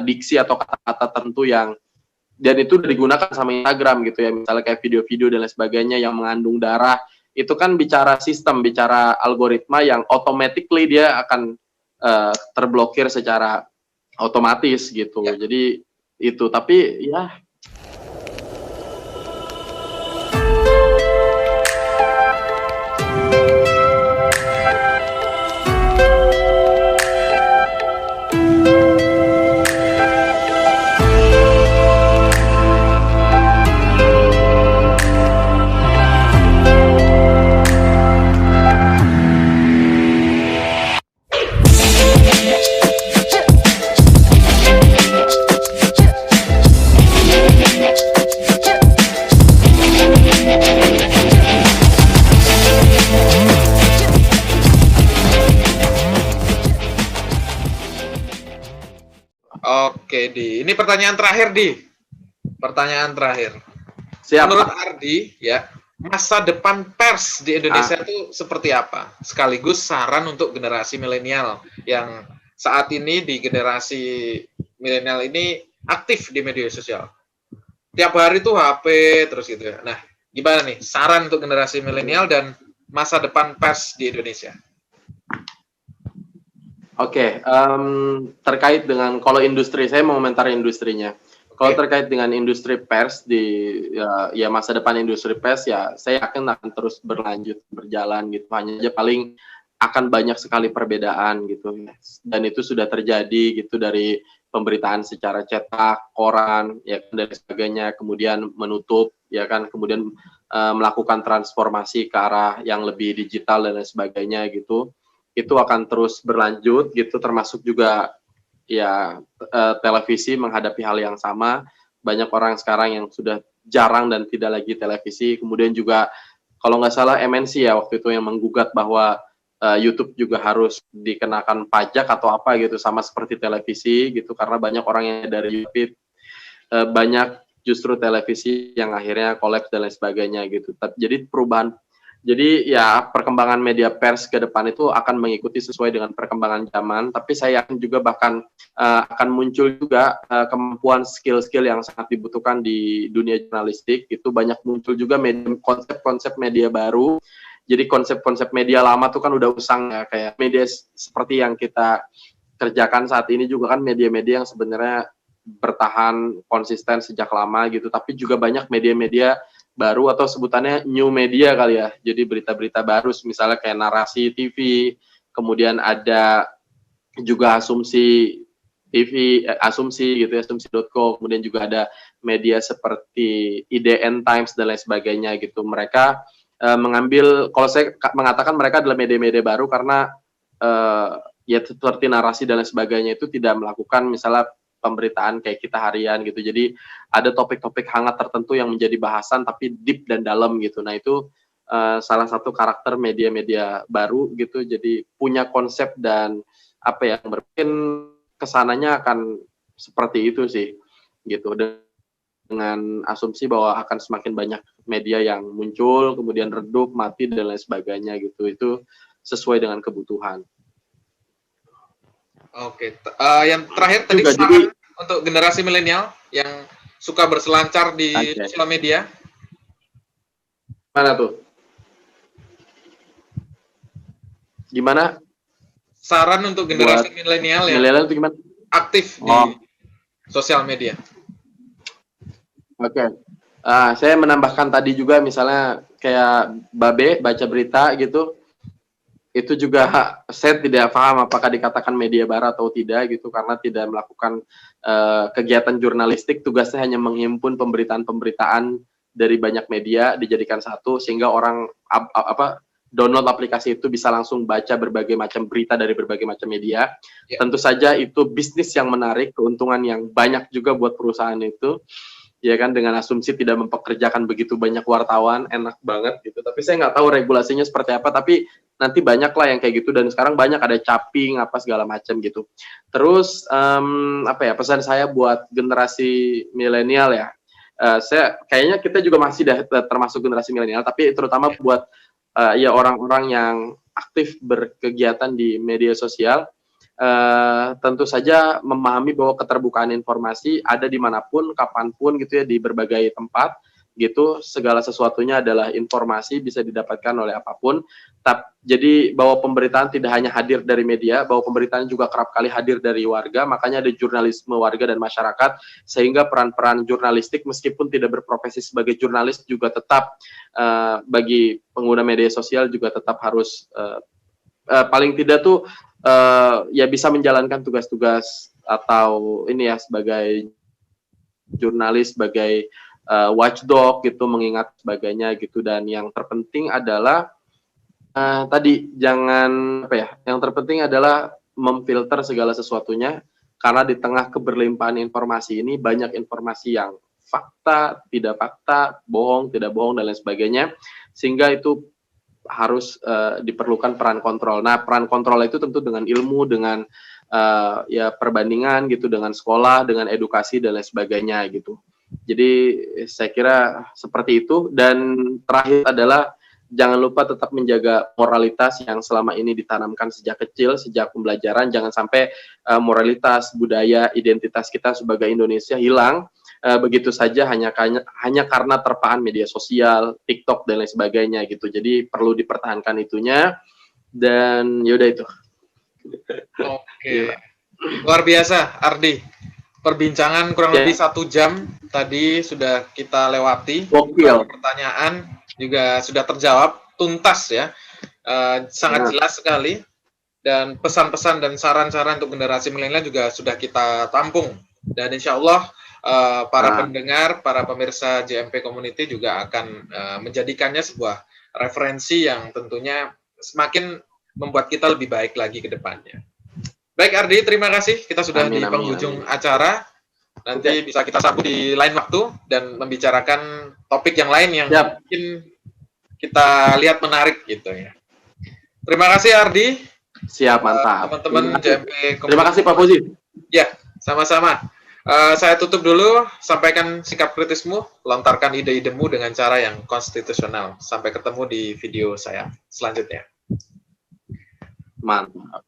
diksi atau kata-kata tertentu yang dan itu udah digunakan sama Instagram gitu ya, misalnya kayak video-video dan lain sebagainya yang mengandung darah, itu kan bicara sistem, bicara algoritma yang automatically dia akan terblokir secara otomatis gitu. Ya. Jadi itu, tapi ya Oke, Di. Ini pertanyaan terakhir, Di. Pertanyaan terakhir. Siap. Menurut Ardi, ya, masa depan pers di Indonesia itu seperti apa? Sekaligus saran untuk generasi milenial yang saat ini di generasi milenial ini aktif di media sosial. Tiap hari tuh HP terus gitu ya. Nah, gimana nih saran untuk generasi milenial dan masa depan pers di Indonesia? Oke, terkait dengan kalau industri, saya mau komentar industrinya. Kalau terkait dengan industri pers di ya masa depan industri pers ya, saya yakin akan terus berlanjut berjalan gitu. Hanya aja paling akan banyak sekali perbedaan gitu. Dan itu sudah terjadi gitu dari pemberitaan secara cetak, koran, ya dan sebagainya, kemudian menutup, ya kan, kemudian melakukan transformasi ke arah yang lebih digital dan lain sebagainya gitu. Itu akan terus berlanjut gitu, termasuk juga ya televisi menghadapi hal yang sama. Banyak orang sekarang yang sudah jarang dan tidak lagi televisi. Kemudian juga kalau nggak salah MNC ya waktu itu yang menggugat bahwa YouTube juga harus dikenakan pajak atau apa gitu, sama seperti televisi gitu, karena banyak orang yang dari YouTube, banyak justru televisi yang akhirnya kolaps dan lain sebagainya gitu. Jadi perubahan. Jadi ya perkembangan media pers ke depan itu akan mengikuti sesuai dengan perkembangan zaman, tapi saya yakin juga bahkan akan muncul juga kemampuan skill-skill yang sangat dibutuhkan di dunia jurnalistik. Itu banyak muncul juga konsep-konsep media baru. Jadi konsep-konsep media lama tuh kan udah usang ya, kayak media seperti yang kita kerjakan saat ini juga kan media-media yang sebenarnya bertahan konsisten sejak lama gitu, tapi juga banyak media-media baru atau sebutannya new media kali ya, jadi berita-berita baru misalnya kayak Narasi TV, kemudian ada juga Asumsi TV, Asumsi gitu ya, asumsi.co, kemudian juga ada media seperti IDN Times dan lain sebagainya gitu. Mereka mengambil, kalau saya mengatakan mereka adalah media-media baru karena ya seperti Narasi dan lain sebagainya itu tidak melakukan misalnya pemberitaan kayak kita harian gitu. Jadi ada topik-topik hangat tertentu yang menjadi bahasan tapi deep dan dalam gitu. Nah itu salah satu karakter media-media baru gitu. Jadi punya konsep dan apa ya, mungkin kesananya akan seperti itu sih gitu. Dengan asumsi bahwa akan semakin banyak media yang muncul, kemudian redup, mati dan lain sebagainya gitu. Itu sesuai dengan kebutuhan. Oke, yang terakhir tadi saran untuk generasi milenial yang suka berselancar di sosial media. Mana tuh? Gimana? Saran untuk generasi milenial yang itu gimana? Aktif di sosial media. Oke. Saya menambahkan tadi juga misalnya kayak Babe baca berita gitu. Itu juga saya tidak paham apakah dikatakan media baru atau tidak gitu, karena tidak melakukan kegiatan jurnalistik. Tugasnya hanya menghimpun pemberitaan-pemberitaan dari banyak media dijadikan satu sehingga orang download aplikasi itu bisa langsung baca berbagai macam berita dari berbagai macam media. Tentu saja itu bisnis yang menarik, keuntungan yang banyak juga buat perusahaan itu. Ya kan, dengan asumsi tidak mempekerjakan begitu banyak wartawan, enak banget gitu. Tapi saya nggak tahu regulasinya seperti apa, tapi nanti banyak lah yang kayak gitu, dan sekarang banyak ada caping apa segala macam gitu. Terus pesan saya buat generasi milenial ya, saya kayaknya kita juga masih termasuk generasi milenial, tapi terutama buat ya orang-orang yang aktif berkegiatan di media sosial, tentu saja memahami bahwa keterbukaan informasi ada dimanapun, kapanpun gitu ya, di berbagai tempat gitu, segala sesuatunya adalah informasi, bisa didapatkan oleh apapun. Jadi bahwa pemberitaan tidak hanya hadir dari media, bahwa pemberitaan juga kerap kali hadir dari warga, makanya ada jurnalisme warga dan masyarakat, sehingga peran-peran jurnalistik meskipun tidak berprofesi sebagai jurnalis juga tetap bagi pengguna media sosial juga tetap harus paling tidak tuh ya bisa menjalankan tugas-tugas atau ini ya sebagai jurnalis, sebagai watchdog gitu, mengingat sebagainya gitu. Dan yang terpenting adalah tadi jangan apa ya, yang terpenting adalah memfilter segala sesuatunya, karena di tengah keberlimpahan informasi ini banyak informasi yang fakta, tidak fakta, bohong, tidak bohong dan lain sebagainya, sehingga itu harus diperlukan peran kontrol. Nah, peran kontrol itu tentu dengan ilmu, dengan ya perbandingan gitu, dengan sekolah, dengan edukasi dan lain sebagainya gitu. Jadi saya kira seperti itu. Dan terakhir adalah jangan lupa tetap menjaga moralitas yang selama ini ditanamkan sejak kecil, sejak pembelajaran. Jangan sampai moralitas, budaya, identitas kita sebagai Indonesia hilang begitu saja hanya karena terpaan media sosial, TikTok dan lain sebagainya gitu. Jadi perlu dipertahankan itunya. Dan yaudah itu. Oke, luar biasa Ardi. Perbincangan kurang lebih 1 jam tadi sudah kita lewati. Pertanyaan juga sudah terjawab tuntas ya, sangat jelas sekali. Dan pesan-pesan dan saran-saran untuk generasi milenial juga sudah kita tampung. Dan insya Allah para pendengar, para pemirsa JMP Community juga akan menjadikannya sebuah referensi yang tentunya semakin membuat kita lebih baik lagi ke depannya. Baik Ardi, terima kasih. Kita sudah di penghujung acara. Nanti bisa kita sambung di lain waktu dan membicarakan topik yang lain yang mungkin kita lihat menarik gitu ya. Terima kasih Ardi. Siap, mantap. Teman-teman JMP Community. Terima kasih Pak Fauzi. Ya, sama-sama. Saya tutup dulu, sampaikan sikap kritismu, lontarkan ide-idemu dengan cara yang konstitusional. Sampai ketemu di video saya selanjutnya. Mantap.